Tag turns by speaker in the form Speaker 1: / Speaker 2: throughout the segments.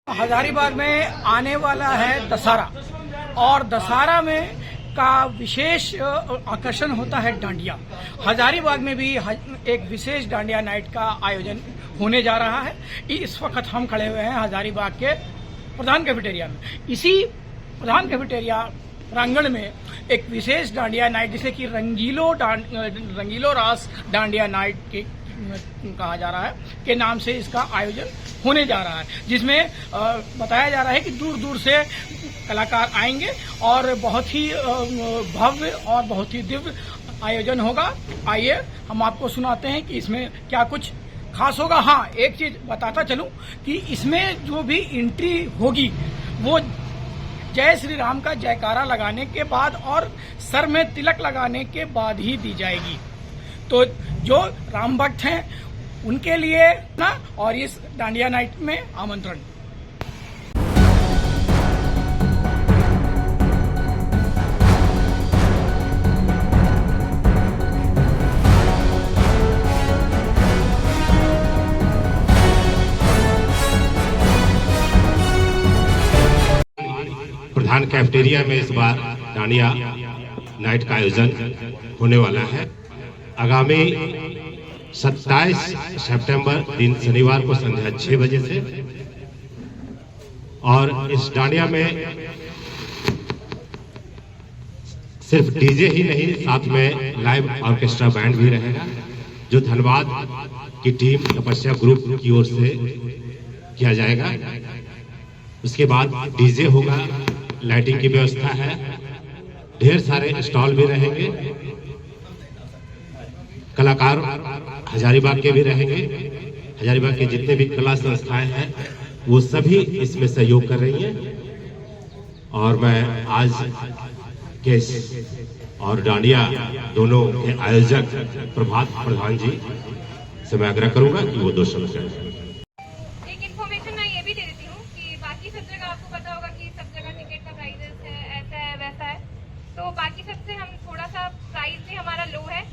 Speaker 1: हजारीबाग में आने वाला है दशहरा और दशहरा में का विशेष आकर्षण होता है डांडिया। हजारीबाग में भी एक विशेष डांडिया नाइट का आयोजन होने जा रहा है। इस वक्त हम खड़े हुए हैं हजारीबाग के प्रधान कैफेटेरिया में। इसी प्रधान कैफेटेरिया प्रांगण में एक विशेष डांडिया नाइट जिसे कि रंगीलो रास डांडिया नाइट के कहा जा रहा है के नाम से इसका आयोजन होने जा रहा है, जिसमें बताया जा रहा है कि दूर दूर से कलाकार आएंगे और बहुत ही भव्य और बहुत ही दिव्य आयोजन होगा। आइए हम आपको सुनाते हैं कि इसमें क्या कुछ खास होगा। हाँ, एक चीज बताता चलूं कि इसमें जो भी एंट्री होगी वो जय श्री राम का जयकारा लगाने के बाद और सर में तिलक लगाने के बाद ही दी जाएगी। तो जो राम भक्त हैं उनके लिए ना और इस डांडिया नाइट में आमंत्रण।
Speaker 2: प्रधान कैफेटेरिया में इस बार डांडिया नाइट का आयोजन होने वाला है। आगामी 27 सितंबर दिन शनिवार को संध्या 6 बजे से, और इस डांडिया में सिर्फ डीजे ही नहीं, साथ में लाइव ऑर्केस्ट्रा बैंड भी रहेगा, जो धनबाद की टीम तपस्या ग्रुप की ओर से किया जाएगा। उसके बाद डीजे होगा, लाइटिंग की व्यवस्था है, ढेर सारे स्टॉल भी रहेंगे, कलाकार हजारीबाग के भी रहेंगे। हजारीबाग के जितने भी कला संस्थाएं हैं वो सभी इसमें सहयोग कर रही हैं। और मैं आज के और डांडिया दोनों के आयोजक प्रभात प्रधान जी से मैं आग्रह करूंगा कि वो 2 शब्द कहें।
Speaker 3: एक इन्फॉर्मेशन मैं ये भी दे देती हूँ कि बाकी सब जगह आपको पता होगा कि सब जगह टिकट का प्राइजेस है, ऐसा है वैसा है, तो बाकी सबसे हम थोड़ा सा प्राइस भी हमारा लो है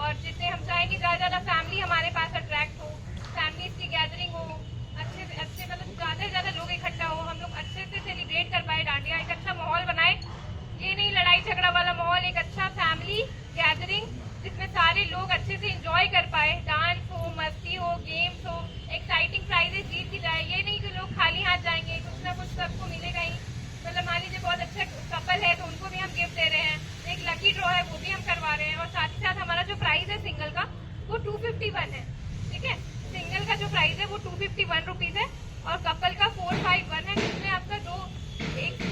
Speaker 3: और जितने हम चाहेंगे ज्यादा फैमिली हमारे पास अट्रैक्ट हो, फैमिलीज की गैदरिंग हो, अच्छे से अच्छे मतलब ज्यादा से ज्यादा लोग इकट्ठा हो, हम लोग अच्छे से सेलिब्रेट कर पाए डांडिया, एक अच्छा माहौल बनाए। ये नहीं लड़ाई झगड़ा वाला माहौल, एक अच्छा फैमिली गैदरिंग जिसमें सारे लोग अच्छे से एंजॉय कर पाए, डांस हो, मस्ती हो, गेम्स हो, एक्साइटिंग प्राइजेस जीत की जाए। ये नहीं कि लोग खाली हाथ जाएंगे, कुछ ना कुछ सबको मिलेगा ही। मतलब मान लीजिए बहुत अच्छा कपल है तो उनको भी हम गिफ्ट दे रहे हैं, एक लकी ड्रॉ है वो भी हम करवा रहे हैं, और साथ ही साथ हमारा जो प्राइस है सिंगल का वो 251 है। ठीक है, सिंगल का जो प्राइस है वो 251 रुपीज है और कपल का 451 है, जिसमें आपका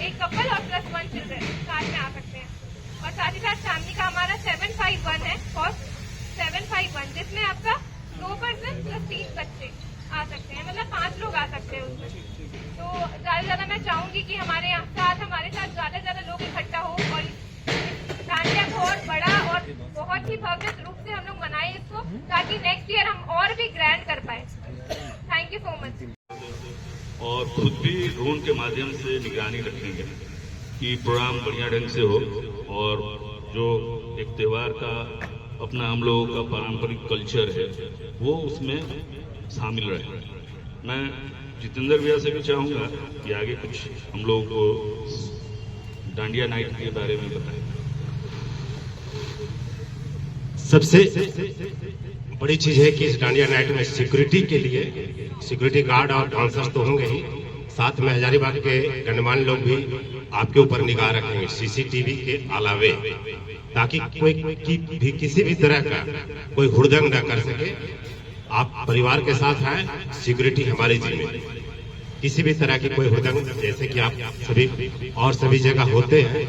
Speaker 3: एक कपल और +1 चिल्ड्रन साथ में आ सकते हैं। और साथ ही साथ फैमिली का हमारा 751 है कॉस्ट, 751, जिसमें आपका 2 पर्सन + 3 बच्चे आ सकते हैं, मतलब 5 लोग आ सकते हैं उसमें। तो ज्यादा से ज्यादा मैं चाहूंगी कि हमारे साथ ज्यादा से ज्यादा लोग इकट्ठा हो और डांडिया को और बड़ा और बहुत ही भव्य रूप से हम लोग मनाएं इसको, ताकि नेक्स्ट ईयर हम और भी ग्रैंड कर पाए। Thank you so much.
Speaker 4: और खुद भी ड्रोन के माध्यम से निगरानी रखेंगे कि प्रोग्राम बढ़िया ढंग से हो और जो एक त्योहार का अपना हम लोगों का पारंपरिक कल्चर है वो उसमें शामिल रहे। मैं जितेंद्र भैया से भी चाहूंगा कि आगे कुछ हम लोगों को डांडिया नाइट के बारे में बताएं।
Speaker 2: सबसे बड़ी चीज है कि इस डांडिया नाइट में सिक्योरिटी के लिए सिक्योरिटी गार्ड और डांसर्स तो होंगे ही, साथ में हजारीबाग के गणमान्य लोग भी आपके ऊपर निगाह रखेंगे सीसीटीवी के अलावे, ताकि कोई किसी भी तरह का कोई हुड़दंग न कर सके। आप परिवार के साथ आए, सिक्योरिटी हमारी जिम्मेदारी, किसी भी तरह की कोई हुड़दंग, जैसे कि आप सभी जगह होते हैं,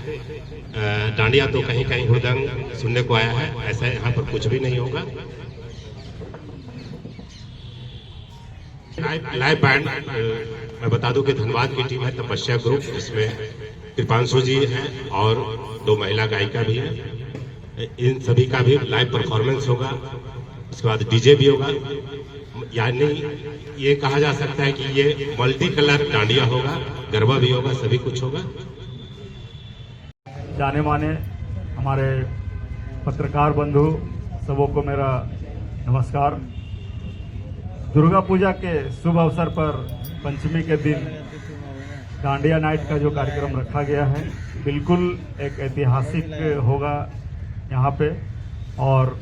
Speaker 2: डांडिया तो कहीं कहीं हुड़दंग सुनने को आया है, ऐसा यहाँ पर कुछ भी नहीं होगा। लाइव बैंड मैं बता दूं कि धनबाद की टीम है तपस्या ग्रुप, जिसमें कृपांशु जी हैं और 2 महिला गायिका भी हैं। इन सभी का भी लाइव परफॉर्मेंस होगा, उसके बाद डीजे भी होगा। यानी ये कहा जा सकता है कि ये मल्टी कलर डांडिया होगा, गरबा भी होगा, सभी कुछ होगा।
Speaker 5: जाने माने हमारे पत्रकार बंधु सबों को मेरा नमस्कार। दुर्गा पूजा के शुभ अवसर पर पंचमी के दिन डांडिया नाइट का जो कार्यक्रम रखा गया है बिल्कुल एक ऐतिहासिक होगा यहाँ पे, और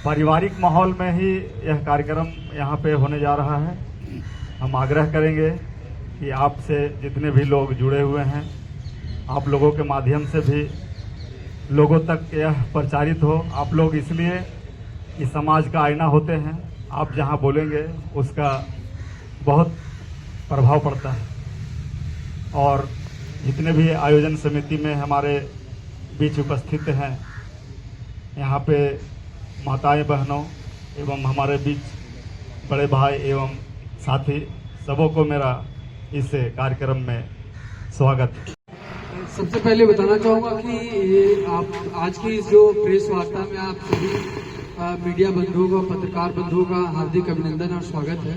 Speaker 5: पारिवारिक माहौल में ही यह कार्यक्रम यहाँ पे होने जा रहा है। हम आग्रह करेंगे कि आपसे जितने भी लोग जुड़े हुए हैं, आप लोगों के माध्यम से भी लोगों तक यह प्रचारित हो। आप लोग इसलिए इस समाज का आईना होते हैं, आप जहाँ बोलेंगे उसका बहुत प्रभाव पड़ता है। और जितने भी आयोजन समिति में हमारे बीच उपस्थित हैं, यहाँ पे माताएं बहनों एवं हमारे बीच बड़े भाई एवं साथी सबों को मेरा इस कार्यक्रम में स्वागत है।
Speaker 6: सबसे पहले बताना चाहूँगा कि ये आप आज की जो प्रेस वार्ता में आप सभी मीडिया बंधुओं का, पत्रकार बंधुओं का हार्दिक अभिनंदन और स्वागत है।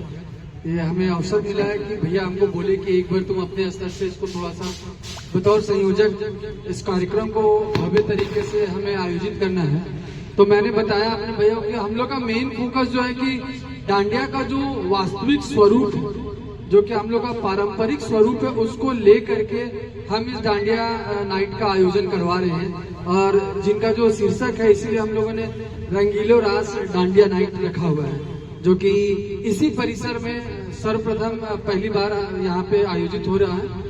Speaker 6: ये हमें अवसर मिला है कि भैया हमको बोले कि एक बार तुम अपने स्तर से इसको थोड़ा सा बतौर संयोजक इस कार्यक्रम को भव्य तरीके से हमें आयोजित करना है। तो मैंने बताया अपने भैया कि हम लोग का मेन फोकस जो है कि डांडिया का जो वास्तविक स्वरूप है, जो कि हम लोग का पारंपरिक स्वरूप है, उसको ले करके हम इस डांडिया नाइट का आयोजन करवा रहे हैं। और जिनका जो शीर्षक है, इसीलिए हम लोगों ने रंगीलो रास डांडिया नाइट रखा हुआ है, जो कि इसी परिसर में सर्वप्रथम पहली बार यहाँ पे आयोजित हो रहा है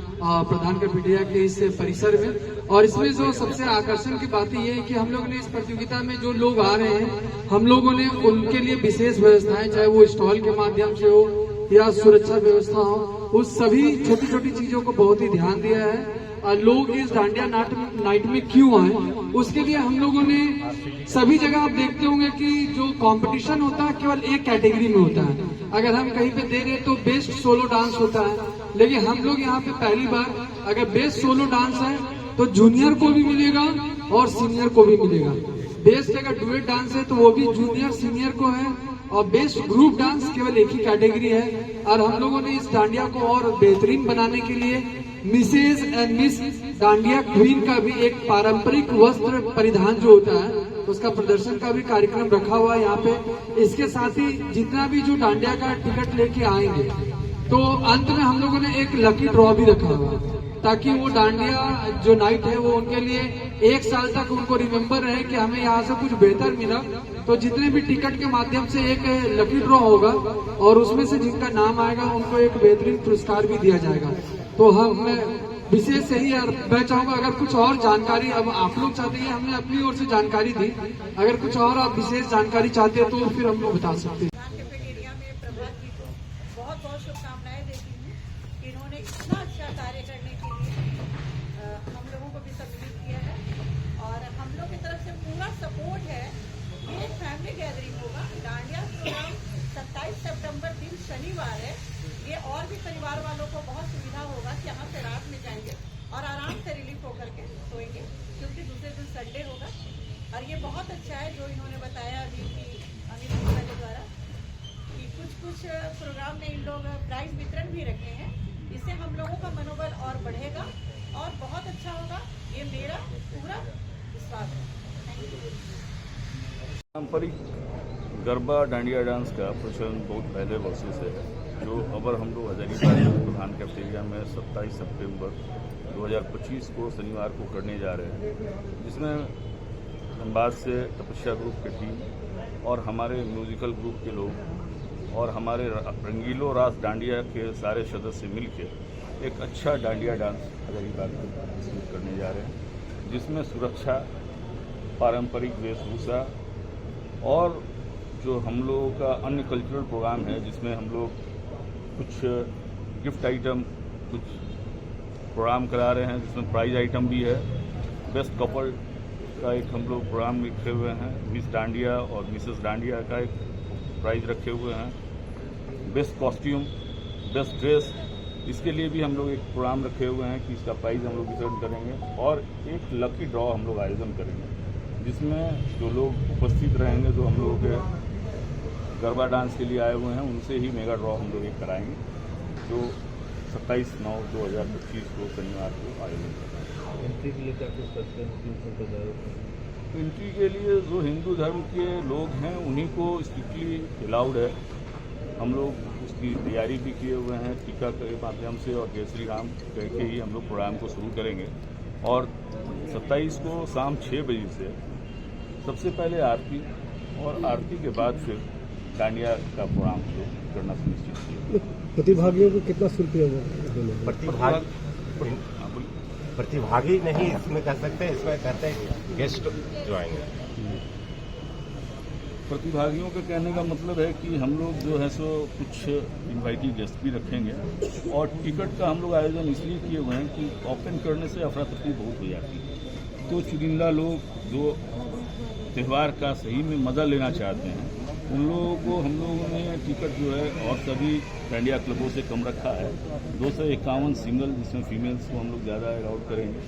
Speaker 6: प्रधान कपीडिया के इस परिसर में। और इसमें जो सबसे आकर्षण की बात ये है कि हम लोगों ने इस प्रतियोगिता में जो लोग आ रहे हैं, हम लोगों ने उनके लिए विशेष व्यवस्थाएं, चाहे वो स्टॉल के माध्यम से हो या सुरक्षा व्यवस्था हो, उस सभी छोटी छोटी चीजों को बहुत ही ध्यान दिया है। लोग इस डांडिया नाइट में क्यों आए, उसके लिए हम लोगों ने सभी जगह आप देखते होंगे कि जो कंपटीशन होता है केवल एक कैटेगरी में होता है। अगर हम कहीं पे दे रहे तो बेस्ट सोलो डांस होता है, लेकिन हम लोग यहाँ पे पहली बार अगर बेस्ट सोलो डांस है तो जूनियर को भी मिलेगा और सीनियर को भी मिलेगा। बेस्ट अगर डुएट डांस है तो वो भी जूनियर सीनियर को है, और बेस्ट ग्रुप डांस केवल एक ही कैटेगरी है। और हम लोगों ने इस डांडिया को और बेहतरीन बनाने के लिए Mrs and Miss Dandiya queen का भी एक पारंपरिक वस्त्र परिधान जो होता है उसका प्रदर्शन का भी कार्यक्रम रखा हुआ है यहाँ पे। इसके साथ ही जितना भी जो डांडिया का टिकट लेके आएंगे, तो अंत में हम लोगों ने एक लकी ड्रॉ भी रखा हुआ है, ताकि वो डांडिया जो नाइट है वो उनके लिए एक साल तक उनको रिमेम्बर रहे कि हमें यहाँ से कुछ बेहतर मिला। तो जितने भी टिकट के माध्यम से एक लकी ड्रॉ होगा और उसमें से जिनका नाम आएगा उनको एक बेहतरीन पुरस्कार भी दिया जाएगा। तो हम विशेष यही मैं चाहूंगा, अगर कुछ और जानकारी अब आप लोग चाहते हैं, हमने अपनी ओर से जानकारी दी, अगर कुछ और आप विशेष जानकारी चाहते हैं तो फिर हम लोग बता सकते हैं।
Speaker 7: बहुत बहुत शुभकामनाएं देती हूँ कि इन्होंने इतना अच्छा कार्य करने के लिए हम लोगों को भी सम्मिलित किया है, और हम लोग की तरफ से पूरा सपोर्ट है। ये एक फैमिली गैदरिंग होगा। डांडिया प्रोग्राम 27 सितंबर दिन शनिवार है। ये और भी परिवार वालों को बहुत सुविधा होगा कि यहाँ से रात में जाएंगे और आराम से रिलीफ होकर के सोएंगे, क्योंकि दूसरे दिन संडे होगा। और ये बहुत अच्छा है जो इन्होंने बताया अभी कि अमित गुप्ता के द्वारा कि कुछ प्रोग्राम में इन लोग प्राइज वितरण भी रखे हैं। इससे हम लोगों का मनोबल और बढ़ेगा और बहुत अच्छा होगा, ये मेरा पूरा विश्वास है। Thank you.
Speaker 4: पारंपरिक गरबा डांडिया डांस का प्रचलन बहुत पहले वर्षों से है, जो अबर हम लोग हजारीबाग प्रधान कैफेटेरिया में 27 सितंबर 2025 को शनिवार को करने जा रहे हैं, जिसमें धनबाद से तपस्या ग्रुप की टीम और हमारे म्यूजिकल ग्रुप के लोग और हमारे रंगीलो रास डांडिया के सारे सदस्य मिलकर एक अच्छा डांडिया डांस हजारीबाग में प्रस्तुत करने जा रहे हैं, जिसमें सुरक्षा, पारंपरिक वेशभूषा और जो हम लोगों का अन्य कल्चरल प्रोग्राम है, जिसमें हम लोग कुछ गिफ्ट आइटम, कुछ प्रोग्राम करा रहे हैं, जिसमें प्राइज आइटम भी है। बेस्ट कपल का एक हम लोग प्रोग्राम रखे हुए हैं, मिस डांडिया और मिसेस डांडिया का एक प्राइज रखे हुए हैं। बेस्ट कॉस्ट्यूम, बेस्ट ड्रेस, इसके लिए भी हम लोग एक प्रोग्राम रखे हुए हैं कि इसका प्राइज हम लोग वितरण करेंगे, और एक लकी ड्रॉ हम लोग आयोजन करेंगे, जिसमें जो लोग उपस्थित रहेंगे, जो हम लोगों के गरबा डांस के लिए आए हुए हैं, उनसे ही मेगा ड्रॉ हम लोग एक कराएंगे, जो 27/9/2025 को शनिवार को आयोजन कर रहे हैं। एंट्री के लिए क्या कुछ करते हैं? एंट्री के लिए जो हिंदू धर्म के लोग हैं उन्हीं को स्ट्रिक्टली अलाउड है। हम लोग उसकी उसकी तैयारी भी किए हुए हैं टीका के माध्यम से, और जय श्री राम कह के ही हम लोग प्रोग्राम को शुरू करेंगे। और 27 को शाम 6 बजे से सबसे पहले आरती, और आरती के बाद फिर डांडिया का प्रोग्राम जो करना सुनिश्चित किया।
Speaker 8: प्रतिभागियों को कितना शुल्क होगा?
Speaker 2: प्रतिभागी नहीं इसमें कह सकते, इसमें कहते हैं गेस्ट जो आएंगे।
Speaker 4: प्रतिभागियों के कहने का मतलब है कि हम लोग जो है सो कुछ इनवाइटेड गेस्ट भी रखेंगे, और टिकट का हम लोग आयोजन इसलिए किए हुए हैं कि ओपन करने से अफरा तफरी बहुत हो जाती है। तो चुनिंदा लोग जो त्यौहार का सही में मज़ा लेना चाहते हैं, उन लोगों को हम लोगों ने टिकट जो है और सभी डांडिया क्लबों से कम रखा है। 251 सिंगल, जिसमें फीमेल्स को हम लोग ज़्यादा अलाउड करेंगे।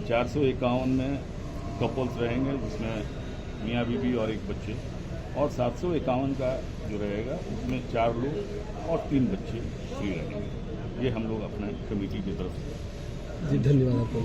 Speaker 4: 451 में कपल्स रहेंगे, जिसमें मियाँ बीबी और एक बच्चे, और 751 का जो रहेगा उसमें 4 लोग और 3 बच्चे फ्री रहेंगे। ये हम लोग अपने कमेटी की तरफ से।
Speaker 8: जी धन्यवाद आपका।